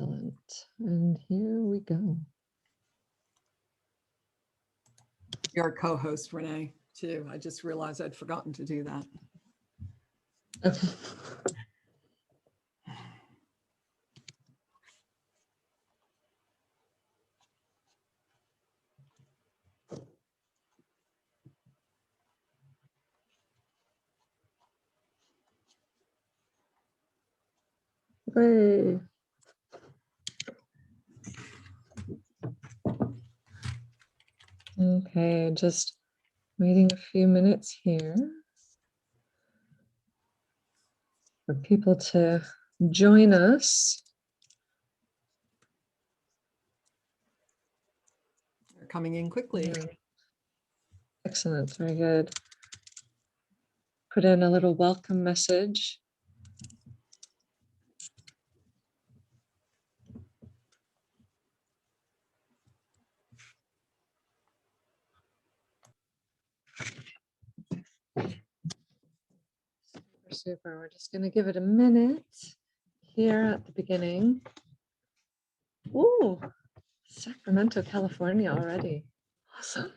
Excellent. And here we go. You're a co-host, Renee, too. I just realized I'd forgotten to do that. Okay. Hooray. Okay, just waiting a few minutes here for people to join us. They're coming in quickly. Yeah. Excellent, very good. Put in a little welcome message. Super. We're just going to give it a minute here at the beginning. Ooh, Sacramento, California already. Awesome.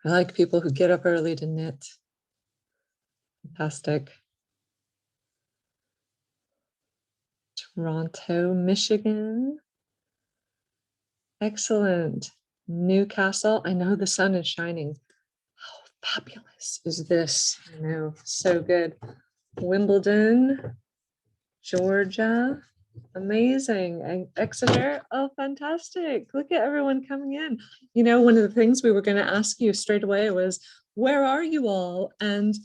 I like people who get up early to knit. Fantastic. Toronto, Michigan. Excellent. Newcastle. I know the sun is shining. How fabulous is this? I know, so good. Wimbledon, Georgia. Amazing. And Exeter. Oh, fantastic. Look at everyone coming in. You know, one of the things we were going to ask you straight away was, where are you all? And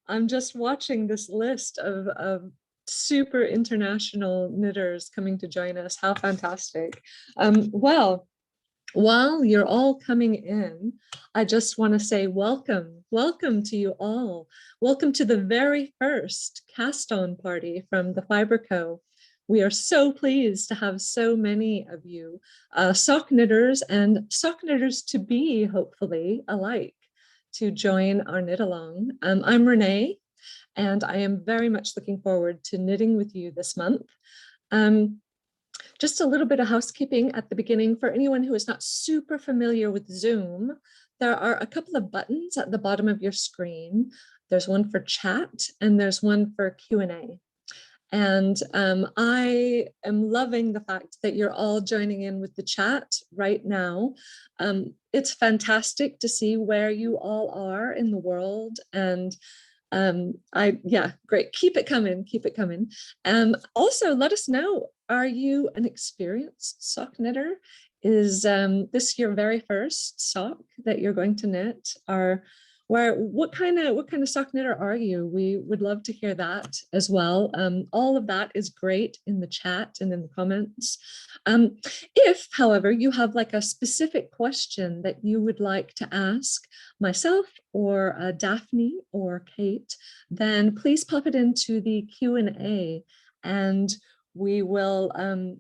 I'm just watching this list of super international knitters coming to join us. How fantastic. Well, while you're all coming in, I just want to say welcome to you all. Welcome to the very first cast on party from the Fibre Co. We are so pleased to have so many of you, sock knitters and sock knitters to be, hopefully, alike, to join our knit along. I'm Renee, and I am very much looking forward to knitting with you this month. Just a little bit of housekeeping at the beginning. For anyone who is not super familiar with Zoom, there are a couple of buttons at the bottom of your screen. There's one for chat and there's one for Q&A. And I am loving the fact that you're all joining in with the chat right now. It's fantastic to see where you all are in the world, and yeah, great. Keep it coming. Also, let us know, are you an experienced sock knitter? Is this your very first sock that you're going to knit? What kind of sock knitter are you? We would love to hear that as well. All of that is great in the chat and in the comments. If, however, you have like a specific question that you would like to ask myself or Daphne or Kate, then please pop it into the Q&A and we will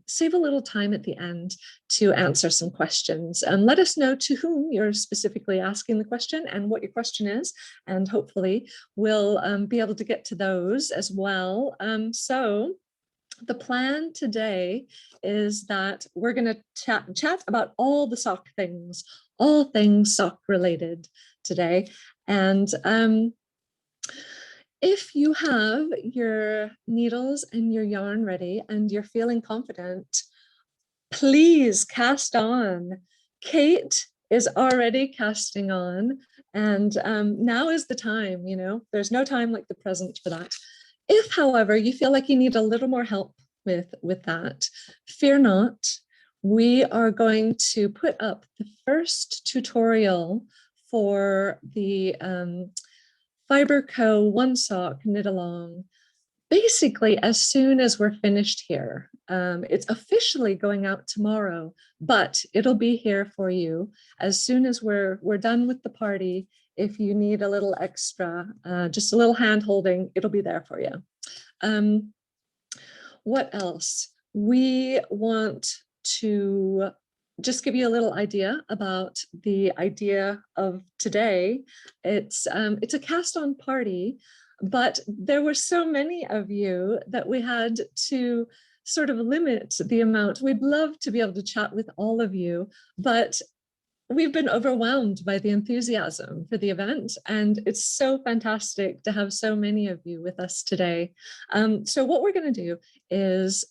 save a little time at the end to answer some questions. Let us know to whom you're specifically asking the question and what your question is, and hopefully we'll be able to get to those as well. So the plan today is that we're going to chat about all the sock things, all things sock related today. And if you have your needles and your yarn ready and you're feeling confident, please cast on. Kate is already casting on, and now is the time, you know, there's no time like the present for that. If, however, you feel like you need a little more help with that, fear not. We are going to put up the first tutorial for the Fibre Co. One Sock Knit Along, basically as soon as we're finished here. It's officially going out tomorrow, but it'll be here for you as soon as we're done with the party. If you need a little extra, just a little hand holding, it'll be there for you. What else? We want to just give you a little idea about the idea of today. It's a cast on party. but there were so many of you that we had to sort of limit the amount. We'd love to be able to chat with all of you, but we've been overwhelmed by the enthusiasm for the event, and it's so fantastic to have so many of you with us today. So what we're going to do is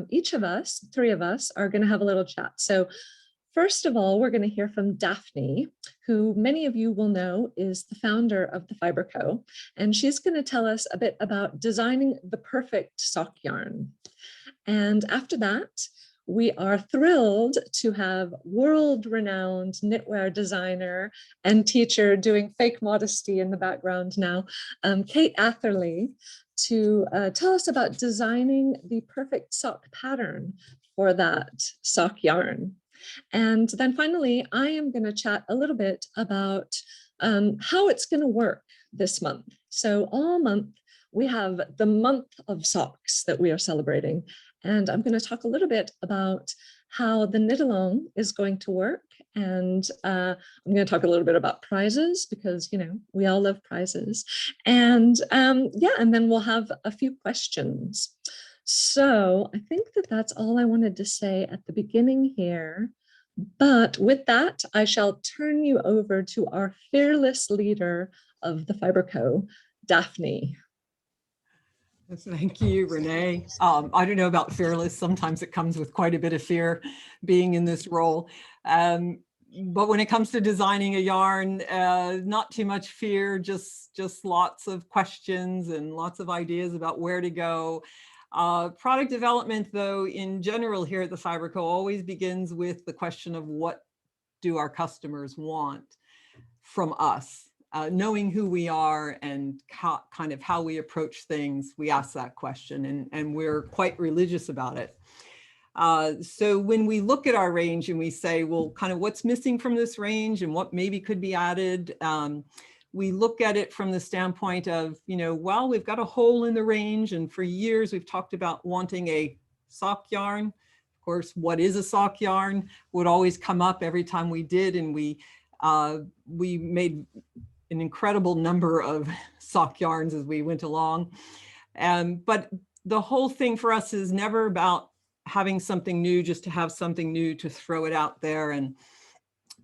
each of us, three of us, are going to have a little chat. So first of all, we're going to hear from Daphne, who many of you will know is the founder of the Fibre Co. And she's going to tell us a bit about designing the perfect sock yarn. And after that, we are thrilled to have world-renowned knitwear designer and teacher doing fake modesty in the background now, Kate Atherley, to tell us about designing the perfect sock pattern for that sock yarn. And then finally, I am going to chat a little bit about how it's going to work this month. So all month, we have the month of socks that we are celebrating. And I'm going to talk a little bit about how the knit along is going to work. And I'm going to talk a little bit about prizes because, you know, we all love prizes. And yeah, and then we'll have a few questions. So I think that that's all I wanted to say at the beginning here. But with that, I shall turn you over to our fearless leader of the Fibre Co, Daphne. Thank you, Renee. I don't know about fearless. Sometimes it comes with quite a bit of fear being in this role. But when it comes to designing a yarn, not too much fear, just lots of questions and lots of ideas about where to go. Product development, though, in general here at the Fibre Co always begins with the question of what do our customers want from us? Knowing who we are and kind of how we approach things, we ask that question, and we're quite religious about it. So when we look at our range and we say, well, kind of what's missing from this range and what maybe could be added, we look at it from the standpoint of, you know, well, we've got a hole in the range, and for years we've talked about wanting a sock yarn. Of course, what is a sock yarn would always come up every time we did, and we made an incredible number of sock yarns as we went along. But the whole thing for us is never about having something new just to have something new to throw it out there. And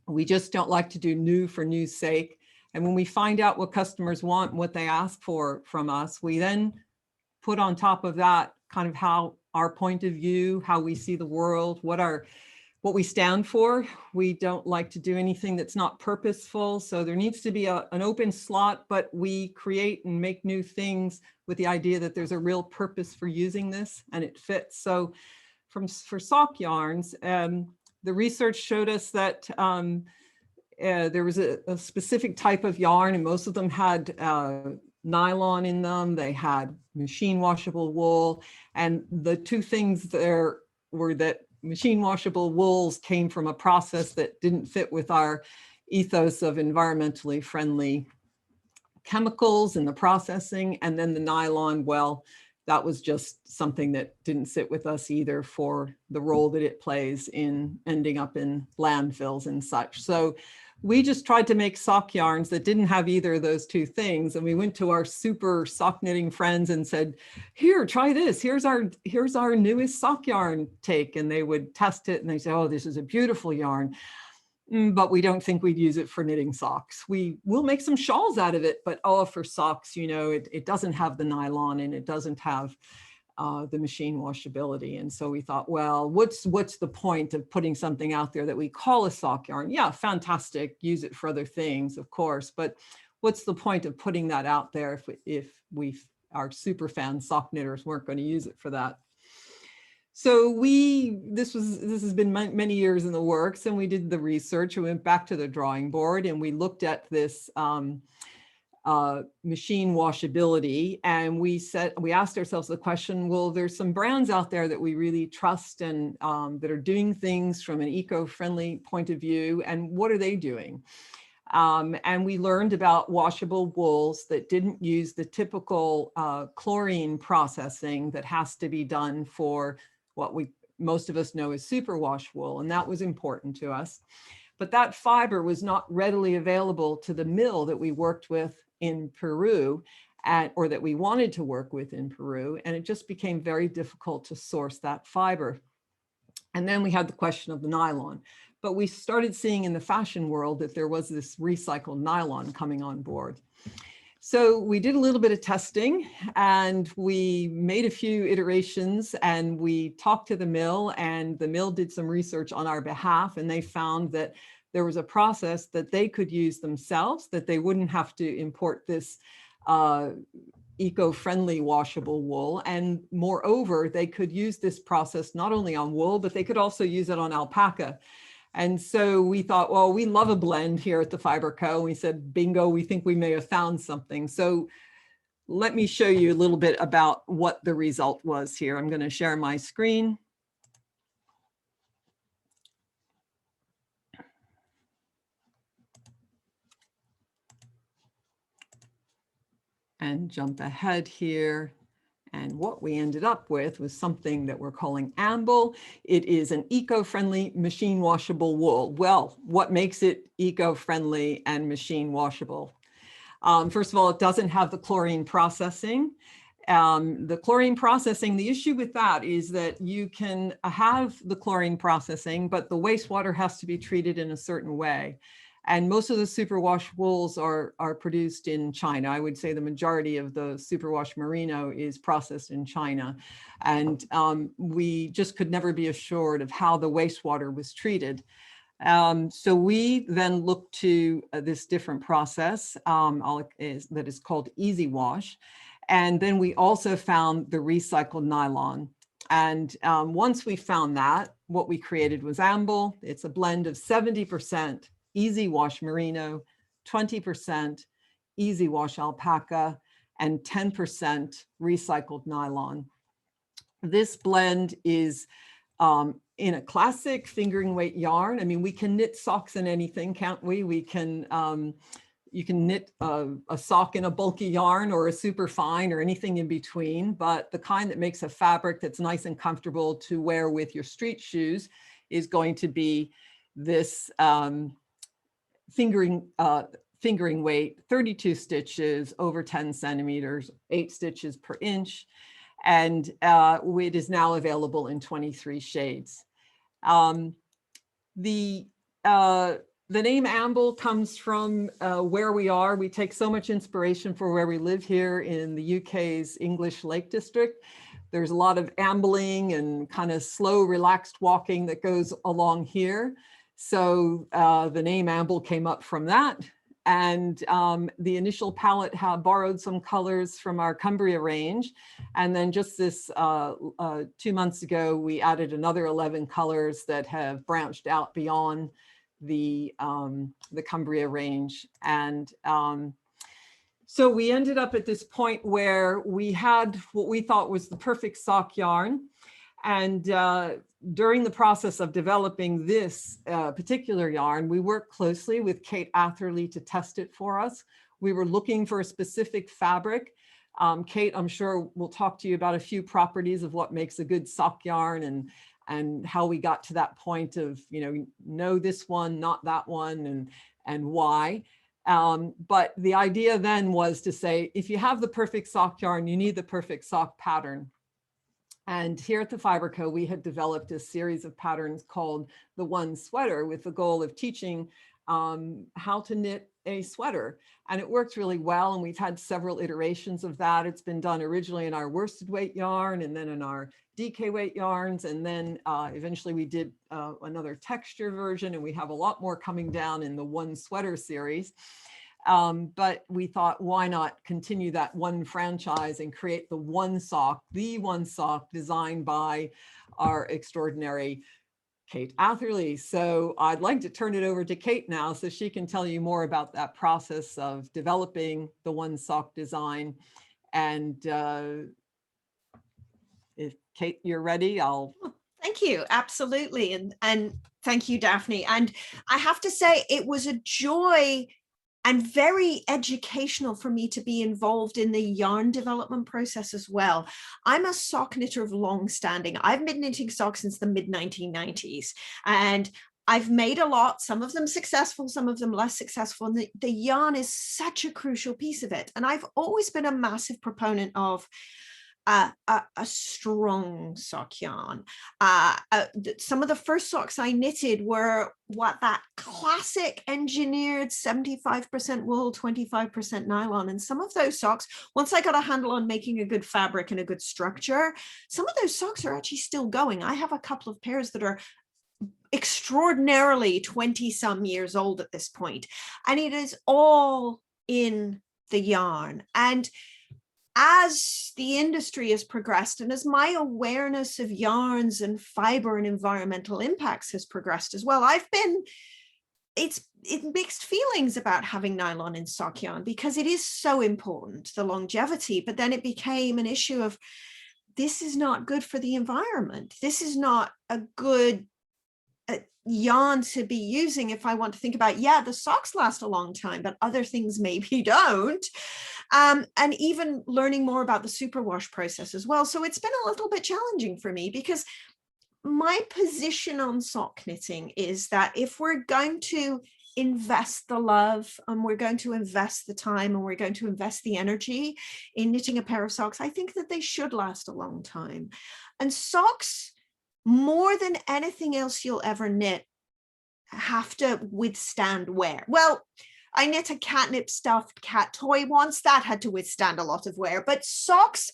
we just don't like to do new for new's sake. And when we find out what customers want and what they ask for from us, we then put on top of that kind of how our point of view, how we see the world, what we stand for. We don't like to do anything that's not purposeful. So there needs to be an open slot, but we create and make new things with the idea that there's a real purpose for using this and it fits. So for sock yarns, the research showed us that there was a specific type of yarn, and most of them had nylon in them. They had machine washable wool. And the two things there were that machine washable wools came from a process that didn't fit with our ethos of environmentally friendly chemicals in the processing. And then the nylon, well, that was just something that didn't sit with us either for the role that it plays in ending up in landfills and such. So we just tried to make sock yarns that didn't have either of those two things. And we went to our super sock knitting friends and said, here, try this. Here's our newest sock yarn take. And they would test it and they say, oh, this is a beautiful yarn. But we don't think we'd use it for knitting socks. We'll make some shawls out of it, but oh, for socks, you know, it doesn't have the nylon and it doesn't have the machine washability. And so we thought, well, what's the point of putting something out there that we call a sock yarn? Yeah, fantastic, use it for other things, of course, but what's the point of putting that out there if our super fan sock knitters weren't going to use it for that? So this has been many years in the works, and we did the research and went back to the drawing board and we looked at this machine washability, and we asked ourselves the question, well, there's some brands out there that we really trust and that are doing things from an eco-friendly point of view, and what are they doing? And we learned about washable wools that didn't use the typical chlorine processing that has to be done for what most of us know as superwash wool, and that was important to us. But that fiber was not readily available to the mill that we worked with in Peru. or that we wanted to work with in Peru, and it just became very difficult to source that fiber. And then we had the question of the nylon. But we started seeing in the fashion world that there was this recycled nylon coming on board. So we did a little bit of testing, and we made a few iterations, and we talked to the mill, and the mill did some research on our behalf, and they found that there was a process that they could use themselves, that they wouldn't have to import this eco-friendly washable wool. And moreover, they could use this process not only on wool, but they could also use it on alpaca. And so we thought, well, we love a blend here at the Fibre Co. We said, bingo, we think we may have found something. So let me show you a little bit about what the result was here. I'm going to share my screen. And jump ahead here. And what we ended up with was something that we're calling Amble. It is an eco-friendly machine washable wool. Well, what makes it eco-friendly and machine washable? First of all, it doesn't have the chlorine processing. The chlorine processing, the issue with that is that you can have the chlorine processing, but the wastewater has to be treated in a certain way. And most of the superwash wools are produced in China. I would say the majority of the superwash merino is processed in China. And we just could never be assured of how the wastewater was treated. So we then looked to this different process that is called Easy Wash. And then we also found the recycled nylon. And once we found that, what we created was Amble. It's a blend of 70% Easy Wash merino, 20% Easy Wash alpaca, and 10% recycled nylon. This blend is in a classic fingering weight yarn. I mean, we can knit socks in anything, can't we? We can, you can knit a sock in a bulky yarn or a super fine or anything in between, but the kind that makes a fabric that's nice and comfortable to wear with your street shoes is going to be this fingering weight, 32 stitches over 10 centimeters, 8 stitches per inch. And it is now available in 23 shades. The name Amble comes from where we are. We take so much inspiration for where we live here in the UK's English Lake District. There's a lot of ambling and kind of slow, relaxed walking that goes along here. So the name Amble came up from that. And the initial palette borrowed some colors from our Cumbria range. And then just this 2 months ago, we added another 11 colors that have branched out beyond the Cumbria range. And so we ended up at this point where we had what we thought was the perfect sock yarn. And during the process of developing this particular yarn, we worked closely with Kate Atherley to test it for us. We were looking for a specific fabric. Kate, I'm sure will talk to you about a few properties of what makes a good sock yarn and how we got to that point of, know this one, not that one, and why. But the idea then was to say, if you have the perfect sock yarn, you need the perfect sock pattern. And here at the Fibre Co, we had developed a series of patterns called the One Sweater with the goal of teaching how to knit a sweater. And it worked really well. And we've had several iterations of that. It's been done originally in our worsted weight yarn and then in our DK weight yarns. And then eventually we did another texture version, and we have a lot more coming down in the One Sweater series. But we thought, why not continue that one franchise and create the one sock designed by our extraordinary Kate Atherley. So I'd like to turn it over to Kate now so she can tell you more about that process of developing the one sock design. And if Kate, you're ready, Thank you. Absolutely. And thank you, Daphne. And I have to say, it was a joy and very educational for me to be involved in the yarn development process as well. I'm a sock knitter of long standing. I've been knitting socks since the mid-1990s. And I've made a lot, some of them successful, some of them less successful. And the yarn is such a crucial piece of it. And I've always been a massive proponent of a strong sock yarn. Some of the first socks I knitted were that classic engineered 75% wool, 25% nylon. And some of those socks, once I got a handle on making a good fabric and a good structure, some of those socks are actually still going. I have a couple of pairs that are extraordinarily 20 some years old at this point, and it is all in the yarn. And as the industry has progressed, and as my awareness of yarns and fiber and environmental impacts has progressed as well, it's mixed feelings about having nylon in sock yarn, because it is so important, the longevity. But then it became an issue of, this is not good for the environment. This is not a good yarn to be using if I want to think about, yeah, the socks last a long time, but other things maybe don't. And even learning more about the superwash process as well. So it's been a little bit challenging for me, because my position on sock knitting is that if we're going to invest the love, and we're going to invest the time, and we're going to invest the energy in knitting a pair of socks, I think that they should last a long time. And socks, more than anything else you'll ever knit, have to withstand wear. Well, I knit a catnip stuffed cat toy once, that had to withstand a lot of wear, but socks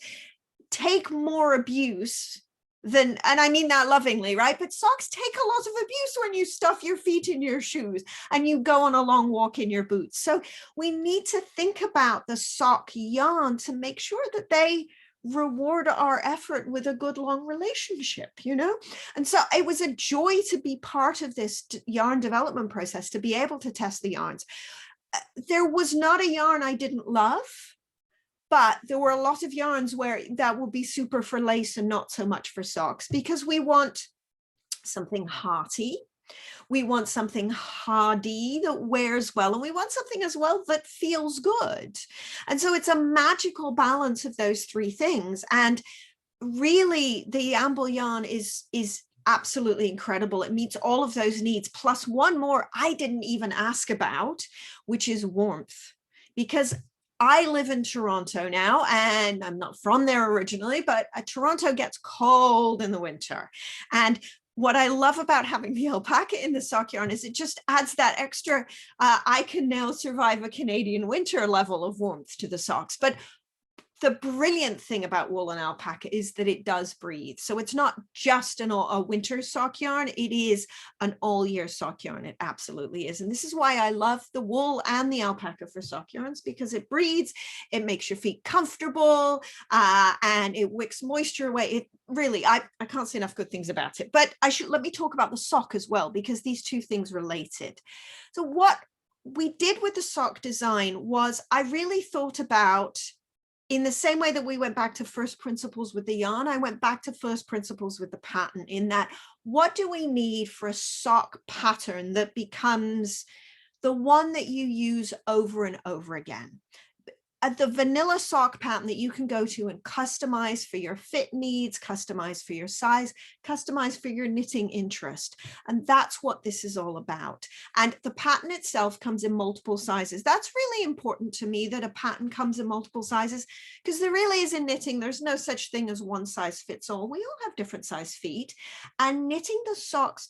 take more abuse than, and I mean that lovingly, right? But socks take a lot of abuse when you stuff your feet in your shoes and you go on a long walk in your boots. So we need to think about the sock yarn to make sure that they reward our effort with a good long relationship, you know? And so it was a joy to be part of this yarn development process, to be able to test the yarns. There was not a yarn I didn't love, but there were a lot of yarns where that will be super for lace and not so much for socks, because we want something hearty. We want something hardy that wears well, and we want something as well that feels good. And so it's a magical balance of those three things. And really, the Amble yarn is absolutely incredible. It meets all of those needs, plus one more I didn't even ask about, which is warmth. Because I live in Toronto now, and I'm not from there originally, but Toronto gets cold in the winter. And what I love about having the alpaca in the sock yarn is it just adds that extra, I can now survive a Canadian winter level of warmth to the socks. But the brilliant thing about wool and alpaca is that it does breathe. So it's not just a winter sock yarn, it is an all year sock yarn. It absolutely is. And this is why I love the wool and the alpaca for sock yarns, because it breathes, it makes your feet comfortable, and it wicks moisture away. It really, I can't say enough good things about it. But let me talk about the sock as well, because these two things related. So what we did with the sock design was I really thought about, in the same way that we went back to first principles with the yarn, I went back to first principles with the pattern, in that, what do we need for a sock pattern that becomes the one that you use over and over again? The vanilla sock pattern that you can go to and customize for your fit needs, customize for your size, customize for your knitting interest. And that's what this is all about. And the pattern itself comes in multiple sizes. That's really important to me, that a pattern comes in multiple sizes, because there really is, in knitting, there's no such thing as one size fits all. We all have different size feet, and knitting the socks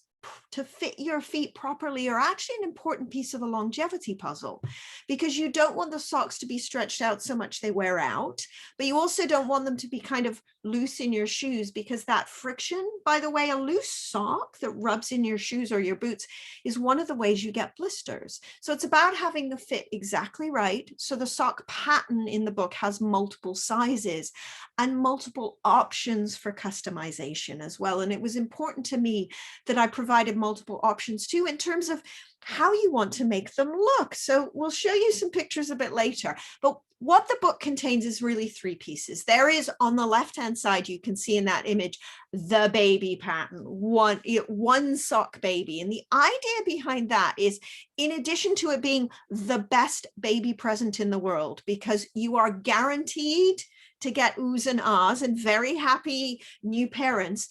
to fit your feet properly are actually an important piece of a longevity puzzle, because you don't want the socks to be stretched out so much they wear out, but you also don't want them to be kind of loose in your shoes, because that friction, by the way, a loose sock that rubs in your shoes or your boots is one of the ways you get blisters. So it's about having the fit exactly right. So the sock pattern in the book has multiple sizes and multiple options for customization as well. And it was important to me that I provided multiple options too, in terms of how you want to make them look. So we'll show you some pictures a bit later, but what the book contains is really three pieces. There is, on the left-hand side, you can see in that image, the baby pattern, one sock baby. And the idea behind that is, in addition to it being the best baby present in the world, because you are guaranteed to get oohs and ahs and very happy new parents,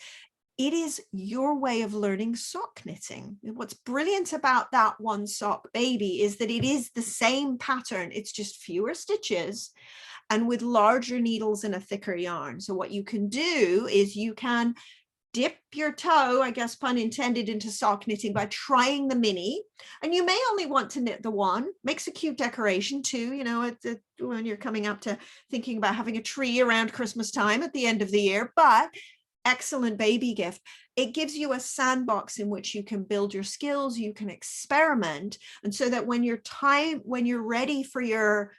it is your way of learning sock knitting. What's brilliant about that one sock baby is that it is the same pattern. It's just fewer stitches and with larger needles and a thicker yarn. So what you can do is you can dip your toe, I guess pun intended, into sock knitting by trying the mini. And you may only want to knit the one. Makes a cute decoration too, you know, when you're coming up to thinking about having a tree around Christmas time at the end of the year. But excellent baby gift. It gives you a sandbox in which you can build your skills, you can experiment. And so that when you're ready for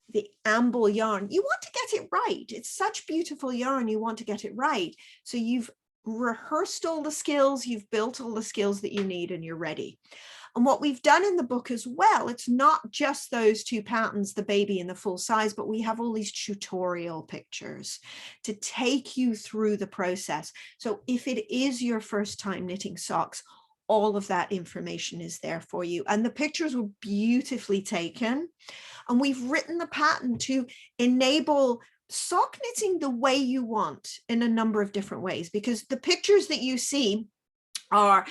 the Amble yarn, you want to get it right. It's such beautiful yarn, you want to get it right. So you've rehearsed all the skills, you've built all the skills that you need, and you're ready. And what we've done in the book as well, it's not just those two patterns, the baby and the full size, but we have all these tutorial pictures to take you through the process. So if it is your first time knitting socks, all of that information is there for you. And the pictures were beautifully taken. And we've written the pattern to enable sock knitting the way you want in a number of different ways, because the pictures that you see are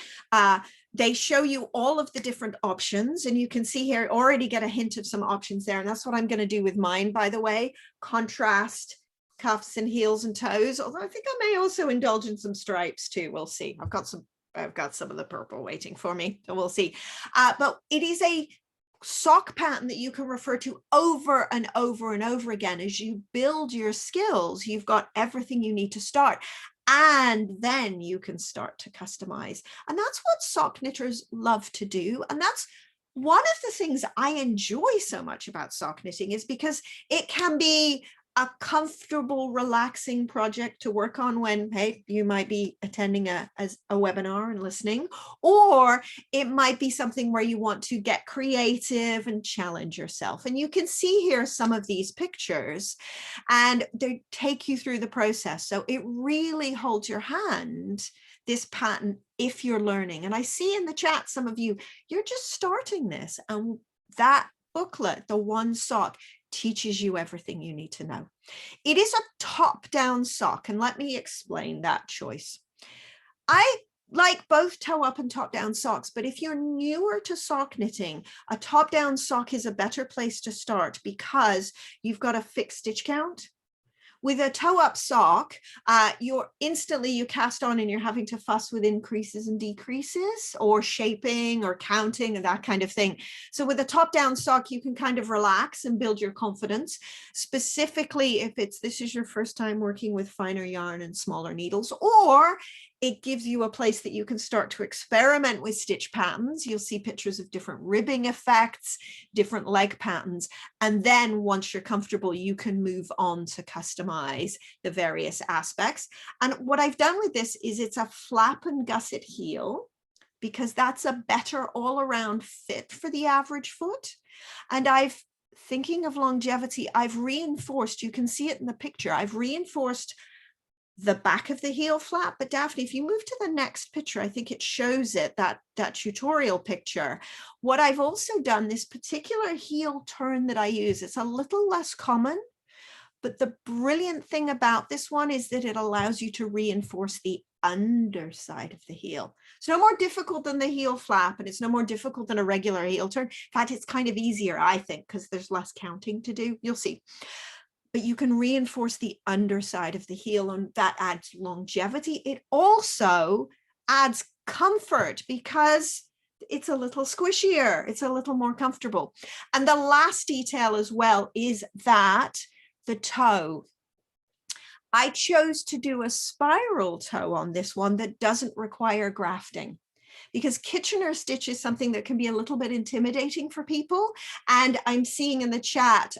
they show you all of the different options, and you can see here already get a hint of some options there. And that's what I'm going to do with mine, by the way. Contrast cuffs and heels and toes, although I think I may also indulge in some stripes too. We'll see. I've got some of the purple waiting for me, so we'll see. But it is a sock pattern that you can refer to over and over and over again. As you build your skills, you've got everything you need to start, and then you can start to customize. And that's what sock knitters love to do. And that's one of the things I enjoy so much about sock knitting, is because it can be a comfortable, relaxing project to work on when, hey, you might be attending a webinar and listening, or it might be something where you want to get creative and challenge yourself. And you can see here some of these pictures, and they take you through the process. So it really holds your hand, this pattern, if you're learning. And I see in the chat, some of you, you're just starting this, and that booklet, the one sock, teaches you everything you need to know. It is a top-down sock, and let me explain that choice. I like both toe-up and top-down socks, but if you're newer to sock knitting, a top-down sock is a better place to start because you've got a fixed stitch count. With a toe-up sock, you cast on and you're having to fuss with increases and decreases, or shaping or counting and that kind of thing. So with a top-down sock, you can kind of relax and build your confidence, specifically if this is your first time working with finer yarn and smaller needles, or it gives you a place that you can start to experiment with stitch patterns. You'll see pictures of different ribbing effects, different leg patterns. And then once you're comfortable, you can move on to customize the various aspects. And what I've done with this is it's a flap and gusset heel, because that's a better all-around fit for the average foot. And thinking of longevity, I've reinforced, you can see it in the picture, I've reinforced the back of the heel flap. But Daphne, if you move to the next picture, I think it shows it, that tutorial picture. What I've also done, this particular heel turn that I use, it's a little less common, but the brilliant thing about this one is that it allows you to reinforce the underside of the heel. It's no more difficult than the heel flap, and it's no more difficult than a regular heel turn. In fact, it's kind of easier, I think, because there's less counting to do. You'll see. But you can reinforce the underside of the heel, and that adds longevity. It also adds comfort because it's a little squishier, it's a little more comfortable. And the last detail as well is that the toe. I chose to do a spiral toe on this one that doesn't require grafting, because Kitchener stitch is something that can be a little bit intimidating for people. And I'm seeing in the chat,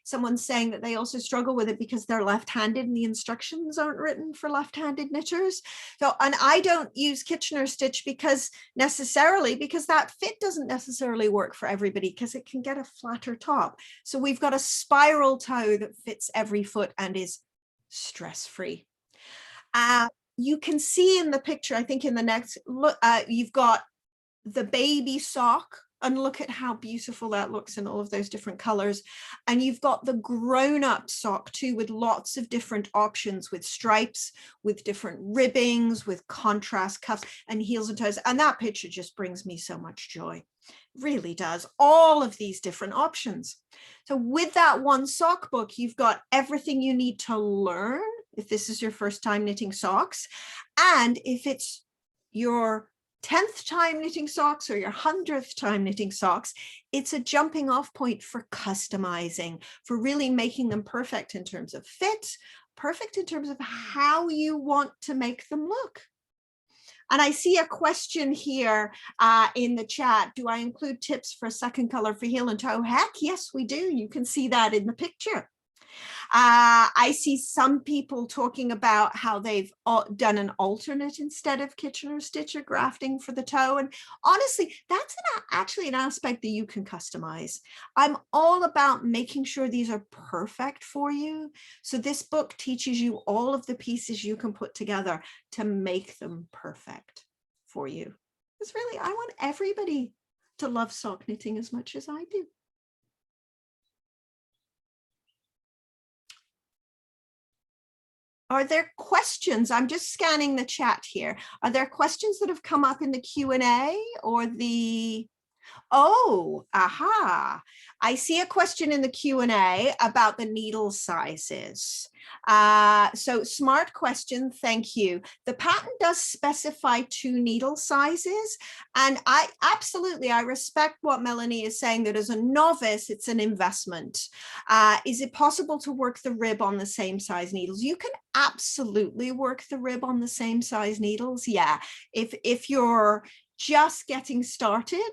someone saying that they also struggle with it because they're left-handed and the instructions aren't written for left-handed knitters. So, and I don't use Kitchener stitch because that fit doesn't necessarily work for everybody, because it can get a flatter top. So we've got a spiral toe that fits every foot and is stress-free. You can see in the picture, I think in the next look, you've got the baby sock And look at how beautiful that looks in all of those different colors. And you've got the grown-up sock too, with lots of different options, with stripes, with different ribbings, with contrast cuffs and heels and toes. And that picture just brings me so much joy. Really does. All of these different options. So with that one sock book, you've got everything you need to learn if this is your first time knitting socks. And if it's your 10th time knitting socks or your 100th time knitting socks, it's a jumping off point for customizing, for really making them perfect in terms of fit, perfect in terms of how you want to make them look. And I see a question here in the chat. Do I include tips for a second color for heel and toe? Heck, yes, we do. You can see that in the picture. I see some people talking about how they've done an alternate instead of Kitchener stitcher grafting for the toe. And honestly, that's actually an aspect that you can customize. I'm all about making sure these are perfect for you. So this book teaches you all of the pieces you can put together to make them perfect for you. It's really, I want everybody to love sock knitting as much as I do. Are there questions? I'm just scanning the chat here. Are there questions that have come up in the Q&A or the... Oh, aha. I see a question in the Q&A about the needle sizes. So smart question, thank you. The pattern does specify 2 needle sizes. And I respect what Melanie is saying, that as a novice, it's an investment. Is it possible to work the rib on the same size needles? You can absolutely work the rib on the same size needles. Yeah, if you're just getting started,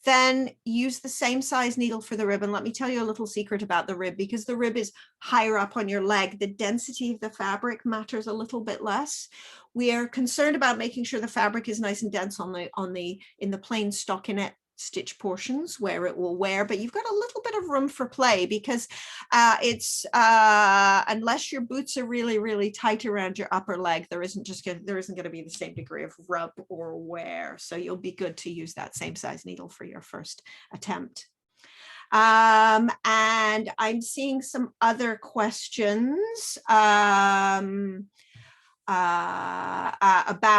then use the same size needle for the rib. And let me tell you a little secret about the rib, because the rib is higher up on your leg. The density of the fabric matters a little bit less. We are concerned about making sure the fabric is nice and dense in the plain stockinette stitch portions where it will wear, but you've got a little bit of room for play, because unless your boots are really, really tight around your upper leg, there isn't going to be the same degree of rub or wear. So you'll be good to use that same size needle for your first attempt. And I'm seeing some other questions about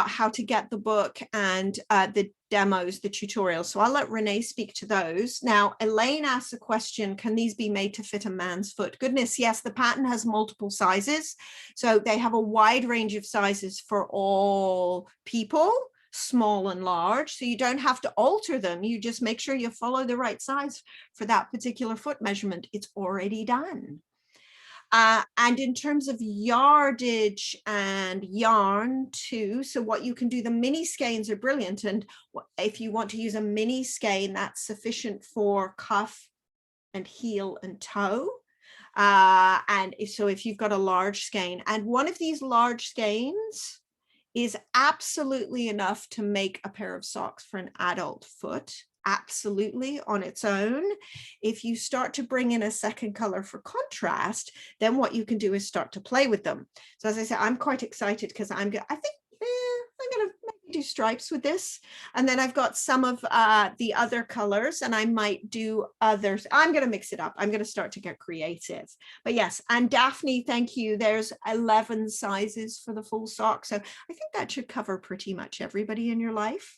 how to get the book and the demos, the tutorials. So I'll let Renee speak to those. Now, Elaine asks a question, can these be made to fit a man's foot? Goodness, yes, the pattern has multiple sizes. So they have a wide range of sizes for all people, small and large. So you don't have to alter them. You just make sure you follow the right size for that particular foot measurement. It's already done. And in terms of yardage and yarn too, so what you can do, the mini skeins are brilliant. And if you want to use a mini skein, that's sufficient for cuff and heel and toe. And so if you've got a large skein, and one of these large skeins is absolutely enough to make a pair of socks for an adult foot. Absolutely on its own. If you start to bring in a second color for contrast, then what you can do is start to play with them. So as I said, I'm quite excited because I'm going to maybe do stripes with this. And then I've got some of the other colors, and I might do others. I'm going to mix it up. I'm going to start to get creative. But yes, and Daphne, thank you. There's 11 sizes for the full sock. So I think that should cover pretty much everybody in your life.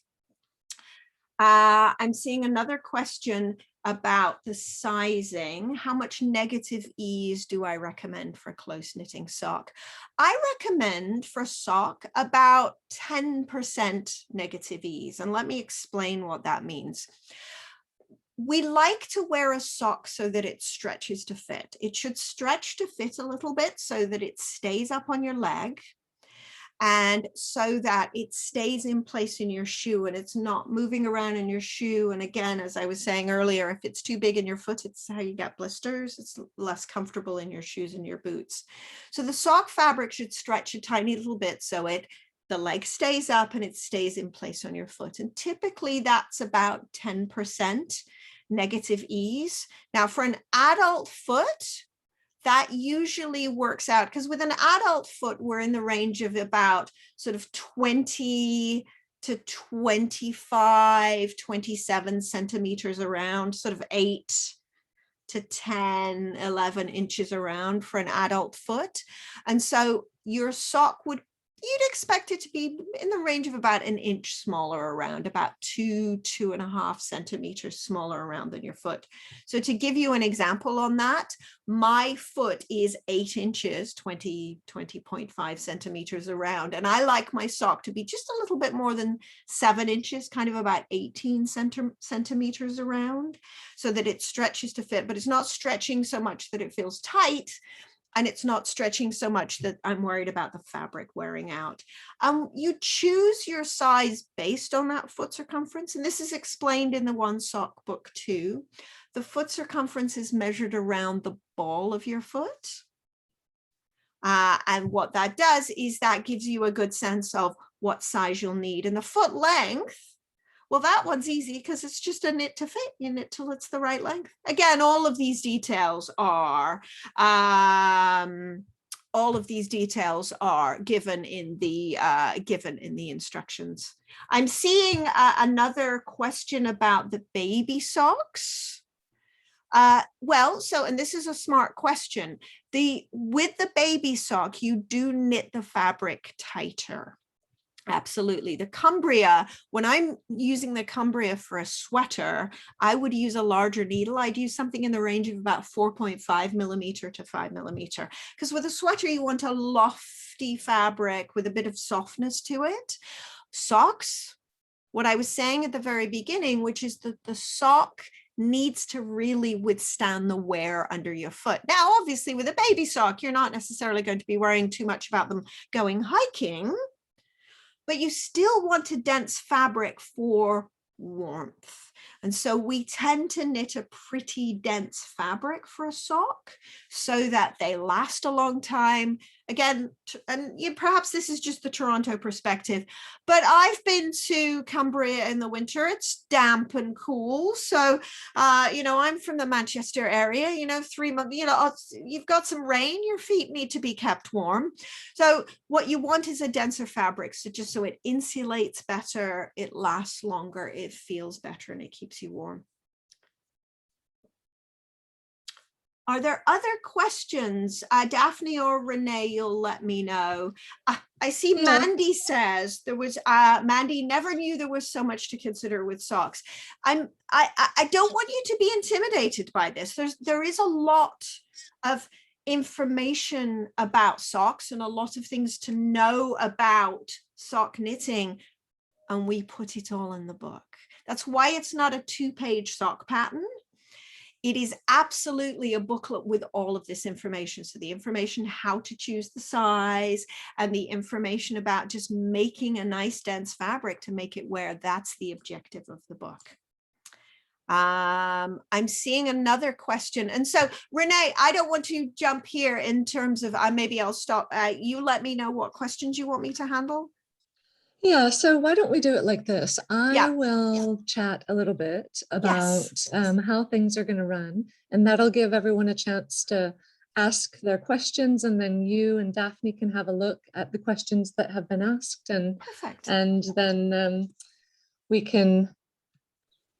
I'm seeing another question about the sizing. How much negative ease do I recommend for a close knitting sock? I recommend for a sock about 10% negative ease. And let me explain what that means. We like to wear a sock so that it stretches to fit. It should stretch to fit a little bit so that it stays up on your leg, and so that it stays in place in your shoe and it's not moving around in your shoe. And again, as I was saying earlier, if it's too big in your foot, it's how you get blisters. It's less comfortable in your shoes and your boots. So the sock fabric should stretch a tiny little bit so the leg stays up and it stays in place on your foot. And typically that's about 10% negative ease. Now for an adult foot, that usually works out, because with an adult foot, we're in the range of about sort of 20 to 25, 27 centimeters around, sort of 8 to 10, 11 inches around for an adult foot. And so your sock you'd expect it to be in the range of about an inch smaller around, about 2.5 centimeters smaller around than your foot. So to give you an example on that, my foot is 8 inches, 20.5 centimeters around. And I like my sock to be just a little bit more than 7 inches, kind of about 18 centimeters around, so that it stretches to fit, but it's not stretching so much that it feels tight. And it's not stretching so much that I'm worried about the fabric wearing out. You choose your size based on that foot circumference. And this is explained in the One Sock book too. The foot circumference is measured around the ball of your foot. And what that does is that gives you a good sense of what size you'll need. And the foot length, well, that one's easy because it's just a knit to fit. You knit till it's the right length. Again, all of these details are given in the instructions. I'm seeing another question about the baby socks. And this is a smart question. With the baby sock, you do knit the fabric tighter. Absolutely. The Cumbria, when I'm using the Cumbria for a sweater, I would use a larger needle. I'd use something in the range of about 4.5 millimeter to 5 millimeter. Because with a sweater, you want a lofty fabric with a bit of softness to it. Socks, what I was saying at the very beginning, which is that the sock needs to really withstand the wear under your foot. Now, obviously, with a baby sock, you're not necessarily going to be worrying too much about them going hiking, but you still want a dense fabric for warmth. And so we tend to knit a pretty dense fabric for a sock so that they last a long time. Again, and perhaps this is just the Toronto perspective, but I've been to Cumbria in the winter. It's damp and cool. So, I'm from the Manchester area, 3 months, you've got some rain, your feet need to be kept warm. So what you want is a denser fabric. So just so it insulates better, it lasts longer, it feels better, and it keeps you warm. Are there other questions? Daphne or Renee, you'll let me know. I see Mandy says Mandy never knew there was so much to consider with socks. I don't want you to be intimidated by this. There is a lot of information about socks and a lot of things to know about sock knitting, and we put it all in the book. That's why it's not a 2-page sock pattern. It is absolutely a booklet with all of this information. So the information how to choose the size and the information about just making a nice dense fabric to make it wear. That's the objective of the book. I'm seeing another question. And so Renee, I don't want to jump here in terms of, maybe I'll stop. You let me know what questions you want me to handle. Yeah, so why don't we do it like this? I will chat a little bit about how things are going to run, and that'll give everyone a chance to ask their questions, and then you and Daphne can have a look at the questions that have been asked, and perfect. And then we can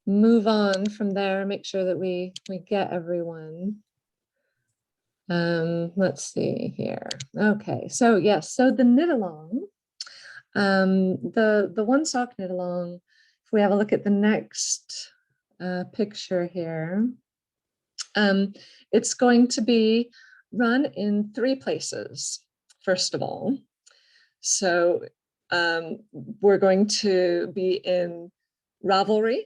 move on from there, make sure that we get everyone. Let's see here. Okay, so yes, so the knit along. The One Sock knit along, if we have a look at the next picture here, it's going to be run in 3 places, first of all. So we're going to be in Ravelry,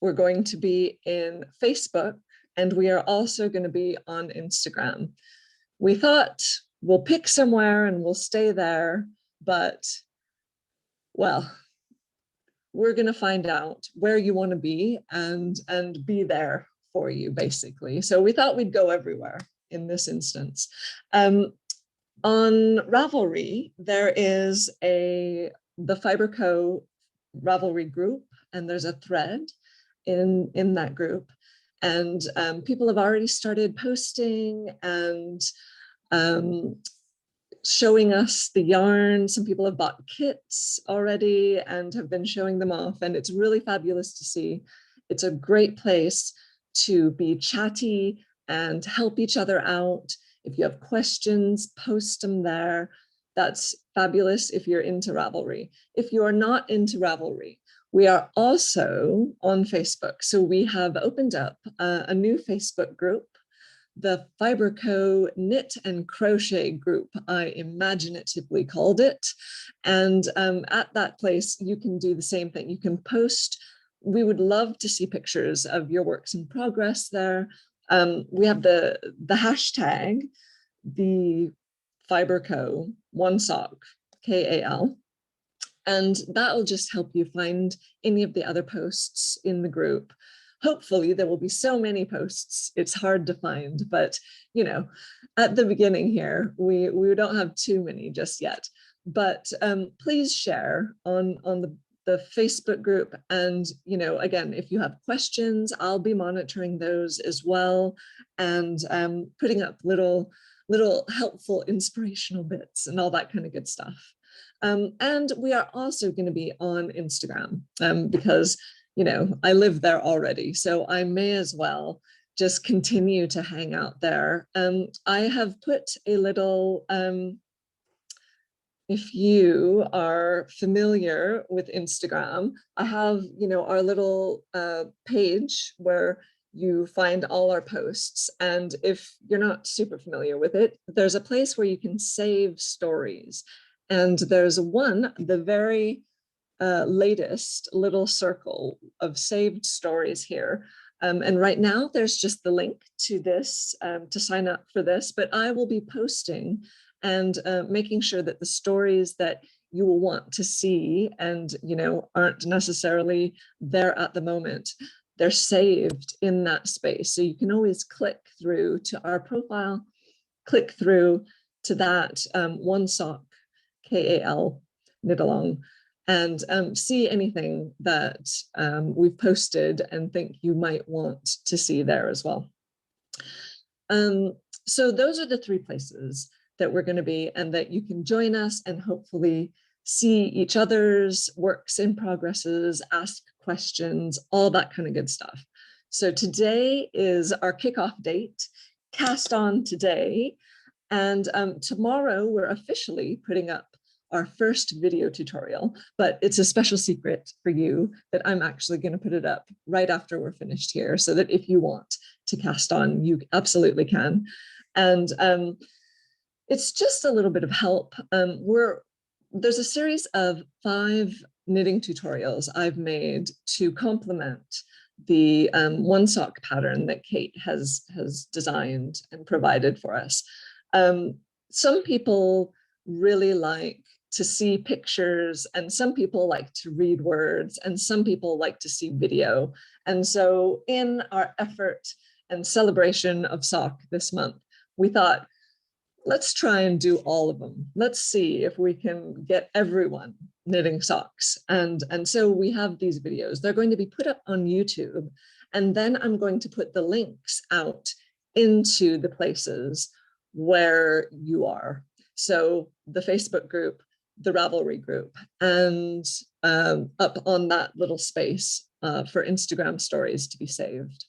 we're going to be in Facebook, and we are also going to be on Instagram. We thought we'll pick somewhere and we'll stay there, but well, we're going to find out where you want to be and be there for you, basically. So we thought we'd go everywhere in this instance. On Ravelry, there is the Fibre Co Ravelry group, and there's a thread in that group. And people have already started posting and showing us the yarn. Some people have bought kits already and have been showing them off, and it's really fabulous to see. It's a great place to be chatty and help each other out. If you have questions, post them there. That's fabulous if you're into Ravelry. If you are not into Ravelry, we are also on Facebook. So we have opened up a new Facebook group, the Fibre Co Knit and Crochet group, I imaginatively called it. And at that place, you can do the same thing. You can post. We would love to see pictures of your works in progress there. We have the hashtag, the Fibre Co, one sock, KAL. And that'll just help you find any of the other posts in the group. Hopefully there will be so many posts, it's hard to find, but you know, at the beginning here, we don't have too many just yet. But please share on the Facebook group. And you know, again, if you have questions, I'll be monitoring those as well, and putting up little helpful inspirational bits and all that kind of good stuff. And we are also going to be on Instagram because, you know, I live there already, so I may as well just continue to hang out there. I have put a little, if you are familiar with Instagram, I have, you know, our little page where you find all our posts. And if you're not super familiar with it, there's a place where you can save stories. And there's one, the very latest little circle of saved stories here. And right now there's just the link to this to sign up for this, but I will be posting and making sure that the stories that you will want to see and, you know, aren't necessarily there at the moment, they're saved in that space. So you can always click through to our profile, click through to that one sock, KAL, knit along, and see anything that we've posted and think you might want to see there as well. So those are the three places that we're going to be, and that you can join us and hopefully see each other's works in progresses, ask questions, all that kind of good stuff. So today is our kickoff date, cast on today. And tomorrow we're officially putting up our first video tutorial, but it's a special secret for you that I'm actually going to put it up right after we're finished here, so that if you want to cast on, you absolutely can. And it's just a little bit of help. There's a series of 5 knitting tutorials I've made to complement the one sock pattern that Kate has designed and provided for us. Some people really like to see pictures, and some people like to read words, and some people like to see video. And so in our effort and celebration of sock this month, we thought, let's try and do all of them. Let's see if we can get everyone knitting socks. And so we have these videos. They're going to be put up on YouTube, and then I'm going to put the links out into the places where you are. So the Facebook group, the Ravelry group, and up on that little space for Instagram stories to be saved.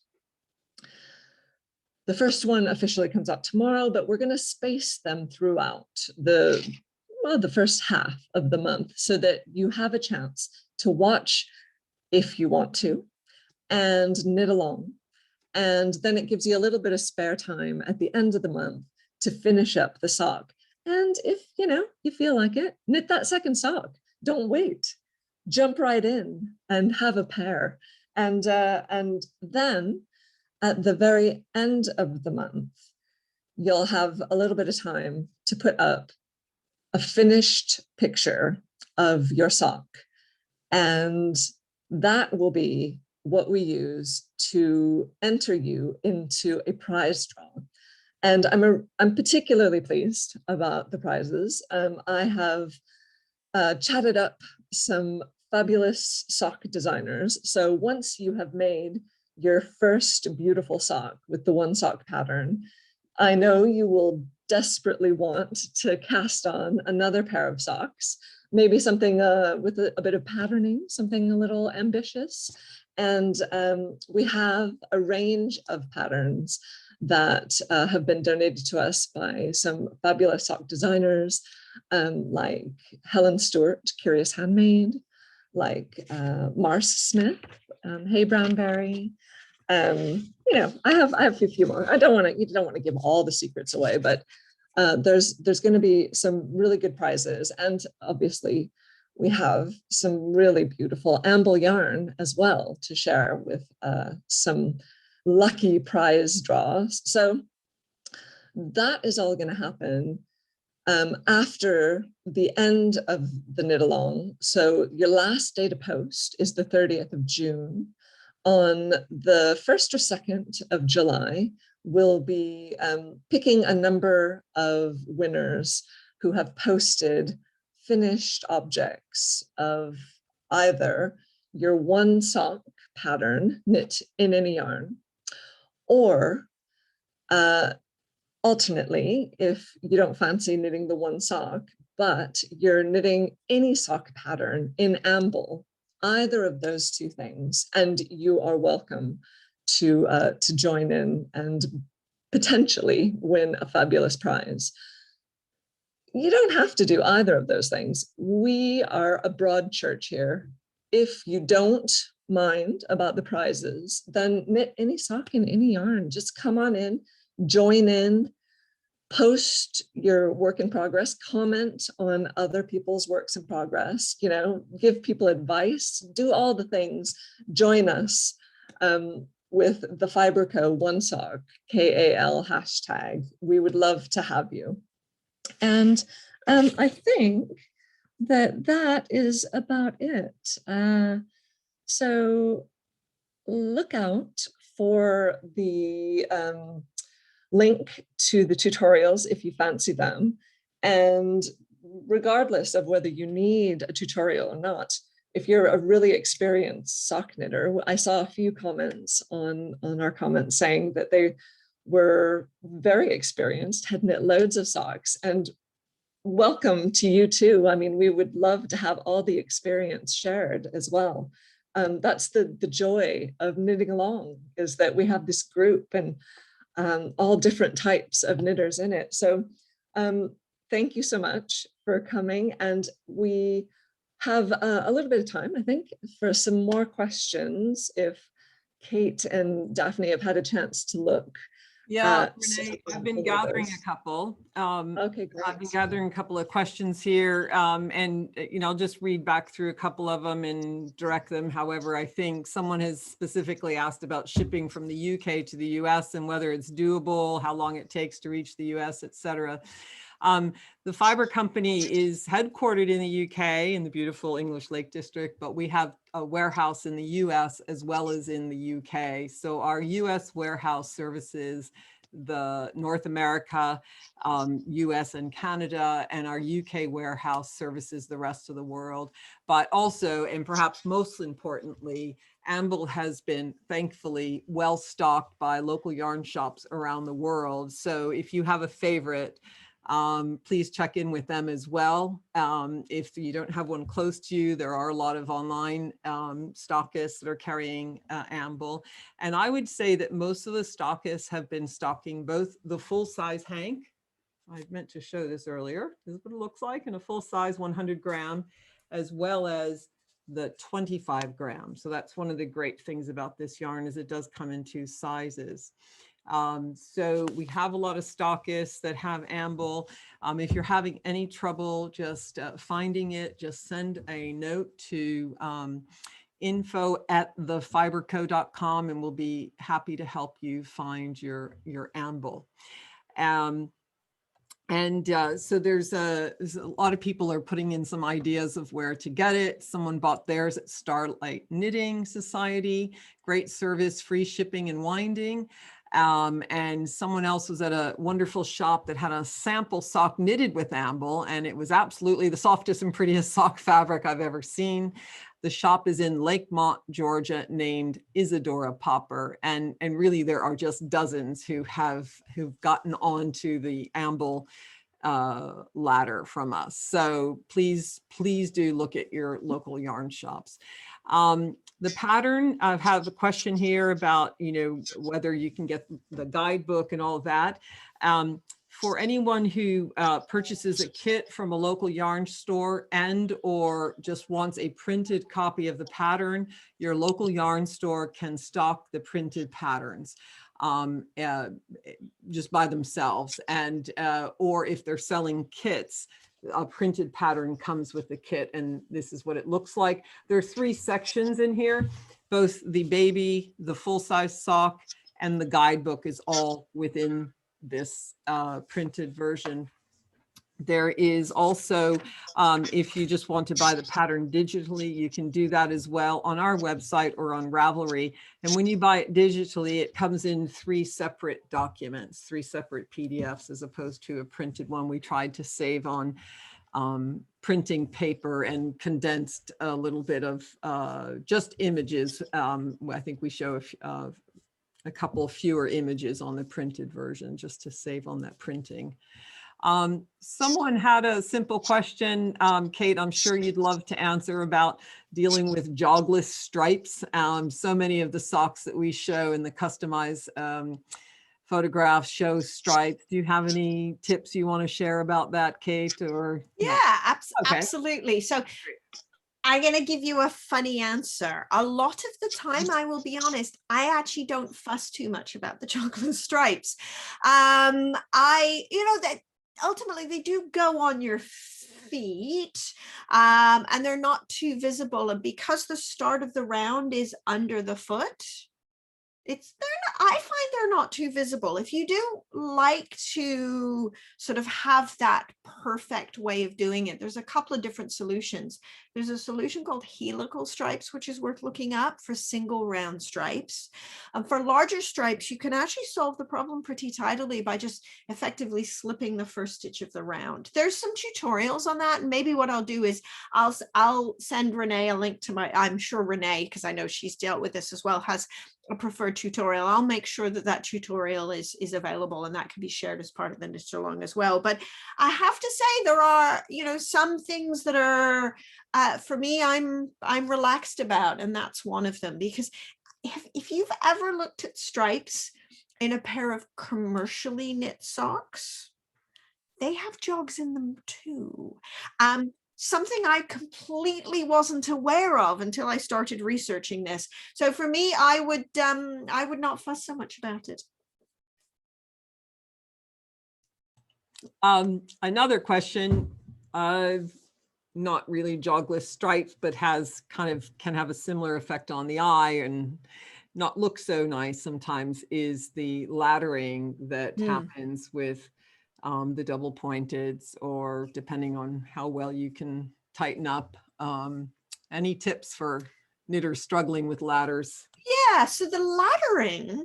The first one officially comes out tomorrow, but we're going to space them throughout the first half of the month, so that you have a chance to watch if you want to and knit along. And then it gives you a little bit of spare time at the end of the month to finish up the sock. And if, you know, you feel like it, knit that second sock. Don't wait. Jump right in and have a pair. And then at the very end of the month, you'll have a little bit of time to put up a finished picture of your sock. And that will be what we use to enter you into a prize draw. And I'm particularly pleased about the prizes. I have chatted up some fabulous sock designers. So once you have made your first beautiful sock with the one sock pattern, I know you will desperately want to cast on another pair of socks, maybe something with a bit of patterning, something a little ambitious. And we have a range of patterns that have been donated to us by some fabulous sock designers, like Helen Stewart, Curious Handmade, like Mars Smith, Hey Brownberry. You know, I have a few more. You don't want to give all the secrets away, but there's going to be some really good prizes, and obviously we have some really beautiful Amble yarn as well to share with some lucky prize draws. So that is all going to happen after the end of the knit along. So your last day to post is the 30th of June. On the 1st or 2nd of July, we'll be picking a number of winners who have posted finished objects of either your one sock pattern knit in any yarn, or alternately, if you don't fancy knitting the one sock, but you're knitting any sock pattern in Amble, either of those two things, and you are welcome to join in and potentially win a fabulous prize. You don't have to do either of those things. We are a broad church here. If you don't mind about the prizes, then knit any sock in any yarn. Just come on in, join in, post your work in progress, comment on other people's works in progress, you know, give people advice, do all the things. Join us with the Fibre Co One Sock KAL hashtag. We would love to have you. And I think that is about it. So look out for the link to the tutorials if you fancy them. And regardless of whether you need a tutorial or not, if you're a really experienced sock knitter, I saw a few comments on our comments saying that they were very experienced, had knit loads of socks, and welcome to you too. I mean, we would love to have all the experience shared as well. That's the joy of knitting along, is that we have this group and all different types of knitters in it. So thank you so much for coming. And we have a little bit of time, I think, for some more questions if Kate and Daphne have had a chance to look. Yeah, Renee, I've been gathering a couple. Okay, great. I've been gathering a couple of questions here, and you know, I'll just read back through a couple of them and direct them. However, I think someone has specifically asked about shipping from the UK to the US and whether it's doable, how long it takes to reach the US, etc. The Fibre Company is headquartered in the UK in the beautiful English Lake District, but we have a warehouse in the US as well as in the UK. So our US warehouse services the North America, US and Canada, and our UK warehouse services the rest of the world. But also, and perhaps most importantly, Amble has been thankfully well stocked by local yarn shops around the world. So if you have a favorite, please check in with them as well. If you don't have one close to you, there are a lot of online stockists that are carrying Amble. And I would say that most of the stockists have been stocking both the full size hank. I meant to show this earlier. This is what it looks like in a full size 100 gram, as well as the 25 grams. So that's one of the great things about this yarn, is it does come in two sizes. So we have a lot of stockists that have Amble. If you're having any trouble just finding it, just send a note to info@thefibreco.com and we'll be happy to help you find your Amble. So there's a lot of people are putting in some ideas of where to get it. Someone bought theirs at Starlight Knitting Society. Great service, free shipping and winding. And someone else was at a wonderful shop that had a sample sock knitted with Amble, and it was absolutely the softest and prettiest sock fabric I've ever seen. The shop is in Lakemont, Georgia, named Isadora Popper, and really there are just dozens who've gotten onto the Amble ladder from us. So please do look at your local yarn shops. The pattern, I have a question here about, whether you can get the guidebook and all of that. For anyone who purchases a kit from a local yarn store or just wants a printed copy of the pattern, your local yarn store can stock the printed patterns just by themselves. And or if they're selling kits, a printed pattern comes with the kit, and this is what it looks like. There are 3 sections in here, both the baby, the full-size sock, and the guidebook is all within this printed version. There is also, if you just want to buy the pattern digitally, you can do that as well on our website or on Ravlery. And when you buy it digitally, it comes in 3 separate documents, 3 separate PDFs, as opposed to a printed one. We tried to save on printing paper and condensed a little bit of just images. I think we show a couple of fewer images on the printed version just to save on that printing. Someone had a simple question, Kate, I'm sure you'd love to answer, about dealing with jogless stripes. So many of the socks that we show in the customized photographs show stripes. Do you have any tips you want to share about that, Kate? Or yeah, okay. Absolutely. So I'm going to give you a funny answer. A lot of the time, I will be honest, I actually don't fuss too much about the jogless stripes. That ultimately they do go on your feet, and they're not too visible. And because the start of the round is under the foot, I find they're not too visible. If you do like to sort of have that perfect way of doing it, there's a couple of different solutions. There's a solution called Helical Stripes, which is worth looking up for single round stripes. For larger stripes, you can actually solve the problem pretty tidily by just effectively slipping the first stitch of the round. There's some tutorials on that, and maybe what I'll do is I'll send Renee a link to I'm sure Renee, because I know she's dealt with this as well, has a preferred tutorial. I'll make sure that tutorial is available, and that can be shared as part of the knit along as well. But I have to say there are, some things that are for me, I'm relaxed about, and that's one of them. Because if you've ever looked at stripes in a pair of commercially knit socks, they have jogs in them too. Something I completely wasn't aware of until I started researching this. So for me, I would not fuss so much about it. Another question, not really jogless stripes, but can have a similar effect on the eye and not look so nice sometimes, is the laddering that happens with the double pointeds, or depending on how well you can tighten up. Any tips for knitters struggling with ladders? Yeah, so the laddering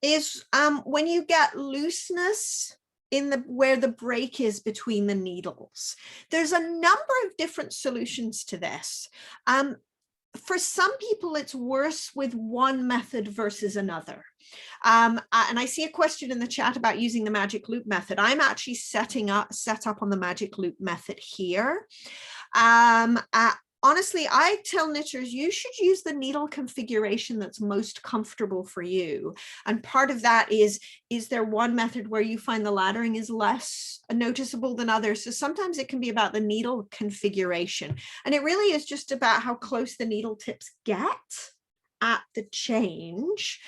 is when you get looseness in where the break is between the needles. There's a number of different solutions to this. For some people, it's worse with one method versus another. And I see a question in the chat about using the magic loop method. I'm actually set up on the magic loop method here. Honestly, I tell knitters you should use the needle configuration that's most comfortable for you. And part of that is there one method where you find the laddering is less noticeable than others? So sometimes it can be about the needle configuration. And it really is just about how close the needle tips get at the change.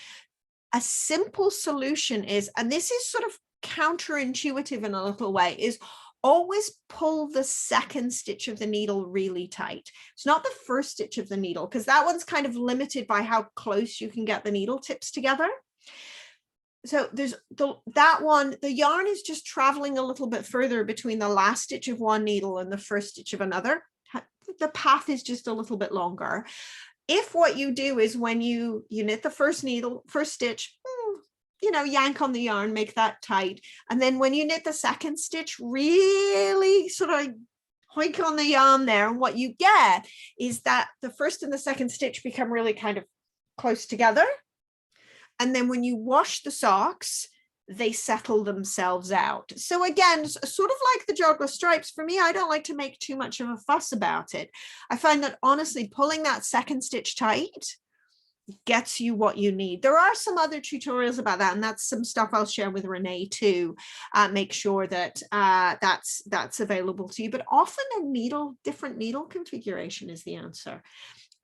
A simple solution is, and this is sort of counterintuitive in a little way, is always pull the second stitch of the needle really tight. It's not the first stitch of the needle, because that one's kind of limited by how close you can get the needle tips together. So there's that one, the yarn is just traveling a little bit further between the last stitch of one needle and the first stitch of another. The path is just a little bit longer. If what you do is when you knit the first stitch, yank on the yarn, make that tight. And then when you knit the second stitch, really sort of hoik on the yarn there. And what you get is that the first and the second stitch become really kind of close together. And then when you wash the socks, they settle themselves out. So again, sort of like the Jogless Stripes, for me, I don't like to make too much of a fuss about it. I find that honestly, pulling that second stitch tight gets you what you need. There are some other tutorials about that, and that's some stuff I'll share with Renee too. Make sure that that's available to you. But often a different needle configuration is the answer.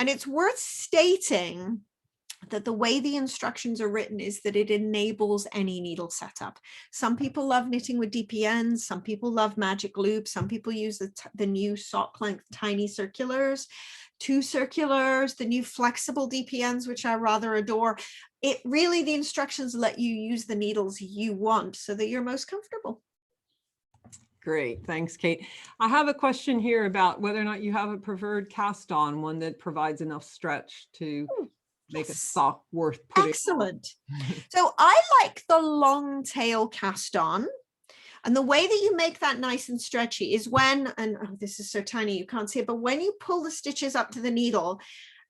And it's worth stating that the way the instructions are written is that it enables any needle setup. Some people love knitting with DPNs, some people love magic loops, some people use the new sock length tiny circulars, 2 circulars, the new flexible DPNs, which I rather adore. It really, the instructions let you use the needles you want so that you're most comfortable. Great, thanks, Kate. I have a question here about whether or not you have a preferred cast on, one that provides enough stretch to make a sock worth putting. Excellent. So I like the long tail cast on. And the way that you make that nice and stretchy is when, and oh, this is so tiny, you can't see it, but when you pull the stitches up to the needle,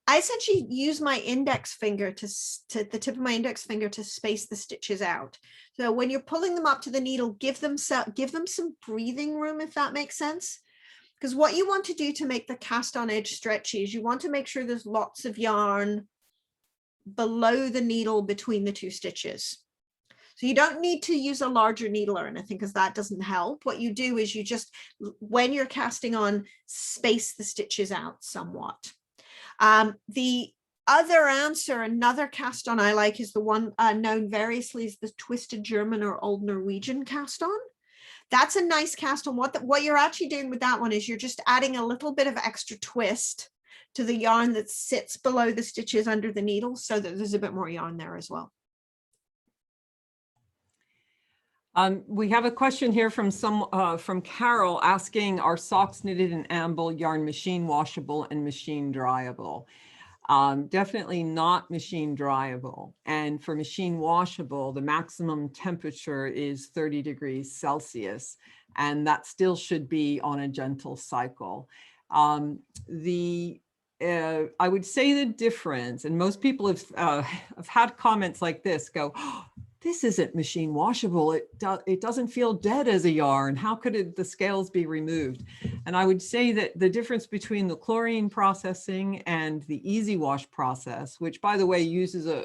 I essentially use my index finger to the tip of my index finger to space the stitches out. So when you're pulling them up to the needle, give them some breathing room, if that makes sense. Because what you want to do to make the cast on edge stretchy is you want to make sure there's lots of yarn below the needle between the 2 stitches. So you don't need to use a larger needle or anything, because that doesn't help. What you do is you just, when you're casting on, space the stitches out somewhat. The other answer, another cast on I like, is the one known variously as the twisted German or old Norwegian cast on. That's a nice cast on. What you're actually doing with that one is you're just adding a little bit of extra twist to the yarn that sits below the stitches under the needle, so that there's a bit more yarn there as well. We have a question here from Carol asking, are socks knitted in Amble yarn machine washable and machine dryable? Definitely not machine dryable. And for machine washable, the maximum temperature is 30 degrees Celsius, and that still should be on a gentle cycle. I would say the difference, and most people have had comments like this go, oh, this isn't machine washable. It doesn't feel dead as a yarn. How could the scales be removed? And I would say that the difference between the chlorine processing and the easy wash process, which by the way uses an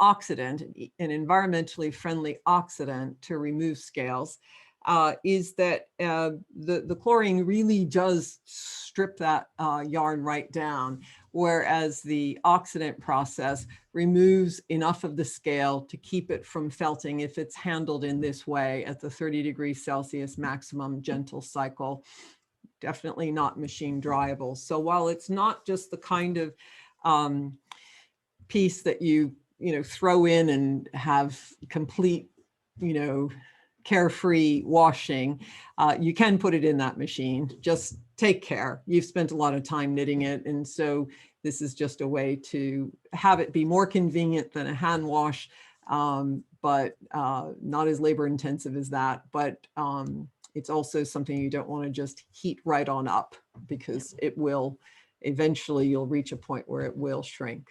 oxidant, an environmentally friendly oxidant to remove scales, is that the chlorine really does strip that yarn right down, whereas the oxidant process removes enough of the scale to keep it from felting if it's handled in this way at the 30 degrees Celsius maximum gentle cycle. Definitely not machine dryable. So while it's not just the kind of piece that you throw in and have complete, carefree washing, you can put it in that machine. Just take care. You've spent a lot of time knitting it, and so this is just a way to have it be more convenient than a hand wash, but not as labor intensive as that. But it's also something you don't want to just heat right on up, because it will eventually, you'll reach a point where it will shrink.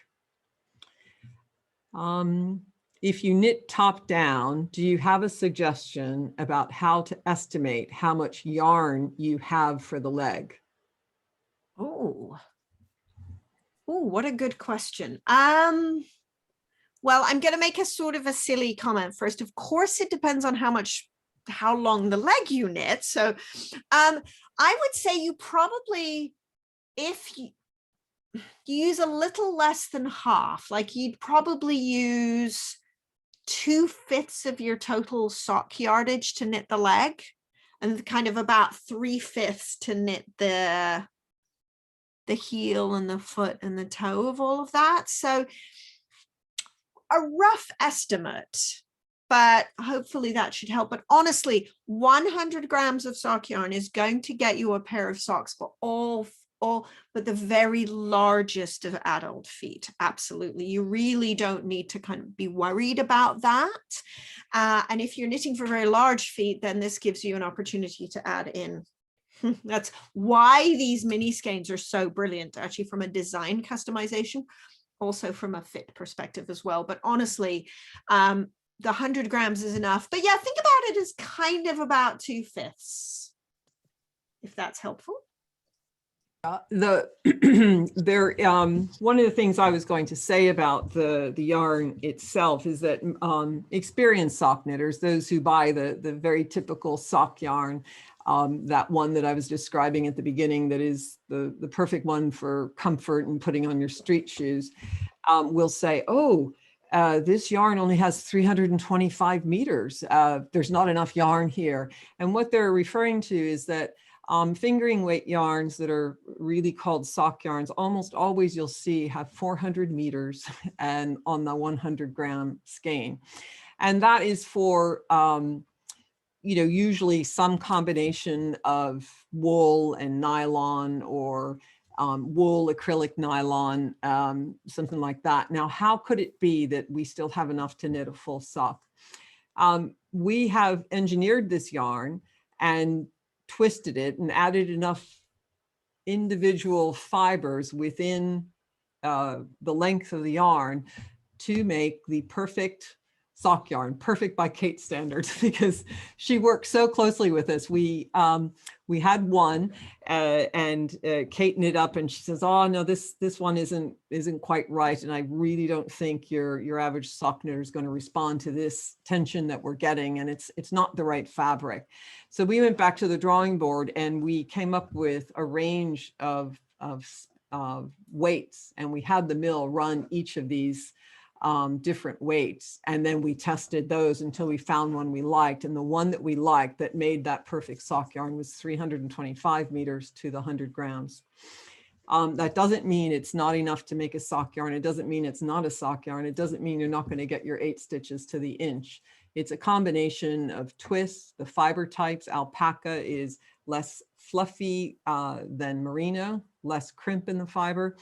If you knit top down, do you have a suggestion about how to estimate how much yarn you have for the leg? Oh, what a good question. Well, I'm going to make a sort of a silly comment first. Of course, it depends on how long the leg you knit. So I would say you probably, if you use a little less than half, like you'd probably use 2/5 of your total sock yardage to knit the leg, and kind of about 3/5 to knit the heel and the foot and the toe of all of that. So a rough estimate, but hopefully that should help. But honestly, 100 grams of sock yarn is going to get you a pair of socks for all all but the very largest of adult feet. Absolutely. You really don't need to kind of be worried about that. And if you're knitting for very large feet, then this gives you an opportunity to add in. That's why these mini skeins are so brilliant, actually, from a design customization, also from a fit perspective as well. But honestly, the 100 grams is enough. But yeah, think about it as kind of about 2/5, if that's helpful. One of the things I was going to say about the yarn itself is that experienced sock knitters, those who buy the very typical sock yarn, that one that I was describing at the beginning, that is the perfect one for comfort and putting on your street shoes, will say, oh, this yarn only has 325 meters. There's not enough yarn here. And what they're referring to is that fingering weight yarns that are really called sock yarns, almost always you'll see have 400 meters and on the 100 gram skein. And that is for, usually some combination of wool and nylon, or wool, acrylic nylon, something like that. Now, how could it be that we still have enough to knit a full sock? We have engineered this yarn and twisted it and added enough individual fibers within the length of the yarn to make the perfect sock yarn, perfect by Kate's standards, because she worked so closely with us. We had one and Kate knit up and she says, oh no, this one isn't quite right. And I really don't think your average sock knitter is going to respond to this tension that we're getting. And it's not the right fabric. So we went back to the drawing board and we came up with a range of weights, and we had the mill run each of these different weights, and then we tested those until we found one we liked. And the one that we liked that made that perfect sock yarn was 325 meters to the 100 grams. That doesn't mean it's not enough to make a sock yarn. It doesn't mean it's not a sock yarn. It doesn't mean you're not going to get your 8 stitches to the inch. It's a combination of twists, the fiber types. Alpaca is less fluffy than merino, less crimp in the fiber.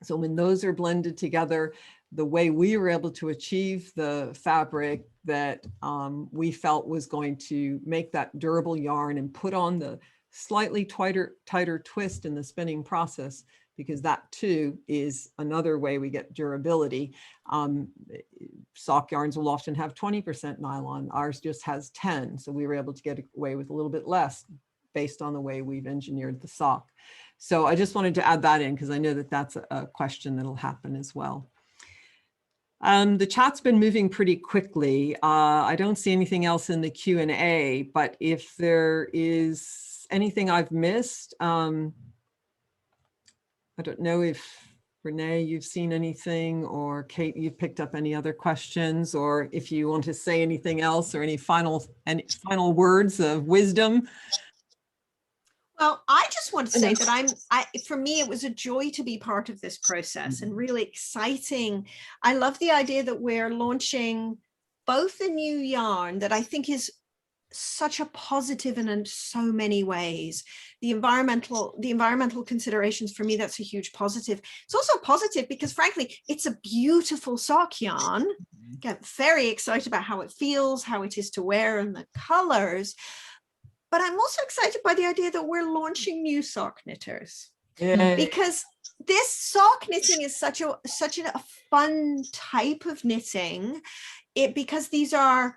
So when those are blended together, the way we were able to achieve the fabric that we felt was going to make that durable yarn and put on the slightly tighter twist in the spinning process, because that too is another way we get durability. Sock yarns will often have 20% nylon. Ours just has 10. So we were able to get away with a little bit less based on the way we've engineered the sock. So I just wanted to add that in because I know that that's a question that'll happen as well. The chat's been moving pretty quickly. I don't see anything else in the Q&A, but if there is anything I've missed, I don't know if Renee, you've seen anything, or Kate, you've picked up any other questions, or if you want to say anything else or any final words of wisdom. Well, I just want to say that for me, it was a joy to be part of this process and really exciting. I love the idea that we're launching both a new yarn that I think is such a positive in so many ways. The environmental considerations, for me, that's a huge positive. It's also positive because, frankly, it's a beautiful sock yarn. Get very excited about how it feels, how it is to wear, and the colors. But I'm also excited by the idea that we're launching new sock knitters. Yeah. Because this sock knitting is such a fun type of knitting, because these are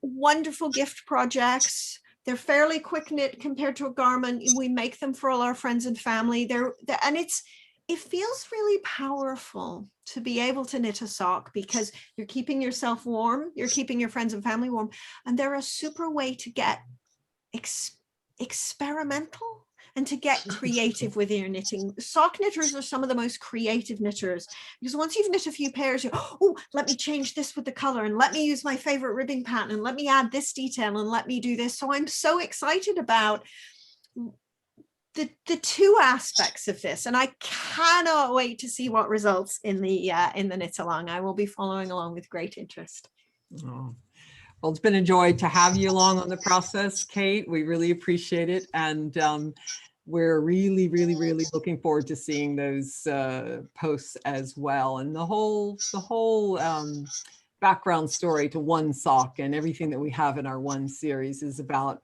wonderful gift projects. They're fairly quick knit compared to a garment. We make them for all our friends and family. And it feels really powerful to be able to knit a sock because you're keeping yourself warm, you're keeping your friends and family warm, and they're a super way to get experimental and to get creative with your knitting. Sock knitters are some of the most creative knitters, because once you've knit a few pairs, oh, let me change this with the color, and let me use my favorite ribbing pattern, and let me add this detail, and let me do this. So I'm so excited about the two aspects of this, and I cannot wait to see what results in the knit along. I will be following along with great interest. Oh. Well, it's been a joy to have you along on the process, Kate. We really appreciate it. And we're really, really, really looking forward to seeing those posts as well. And the whole background story to One Sock and everything that we have in our One series is about,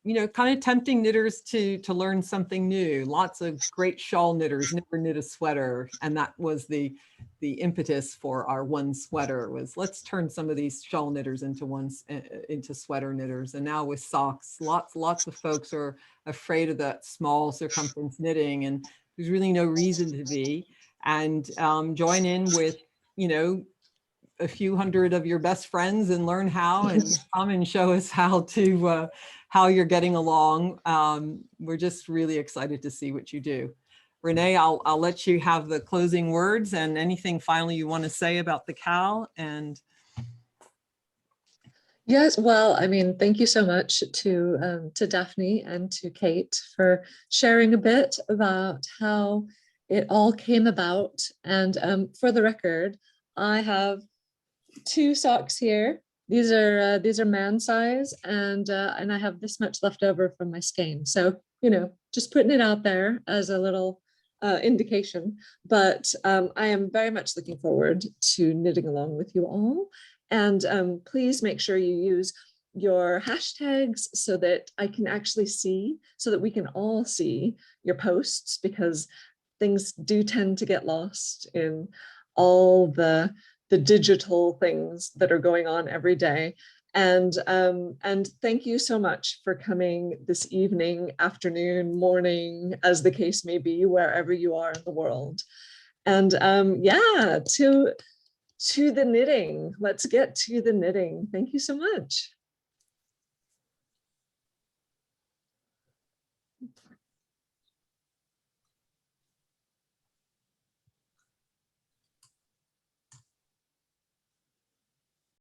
you know, kind of tempting knitters to learn something new. Lots of great shawl knitters never knit a sweater, and that was the impetus for our One Sweater, was let's turn some of these shawl knitters into sweater knitters. And now with socks, lots of folks are afraid of that small circumference knitting, and there's really no reason to be. And join in with, you know, a few hundred of your best friends and learn how, and come and show us how you're getting along. We're just really excited to see what you do. Renee, I'll let you have the closing words and anything finally you want to say about the cowl. And yes, well, I mean, thank you so much to Daphne and to Kate for sharing a bit about how it all came about. And for the record, I have 2 socks here. These are man size, and I have this much left over from my skein. So, you know, just putting it out there as a little indication. But I am very much looking forward to knitting along with you all. And please make sure you use your hashtags so that I can actually see, so that we can all see your posts, because things do tend to get lost in all the digital things that are going on every day. And thank you so much for coming this evening, afternoon, morning, as the case may be, wherever you are in the world. And yeah, to the knitting. Let's get to the knitting. Thank you so much.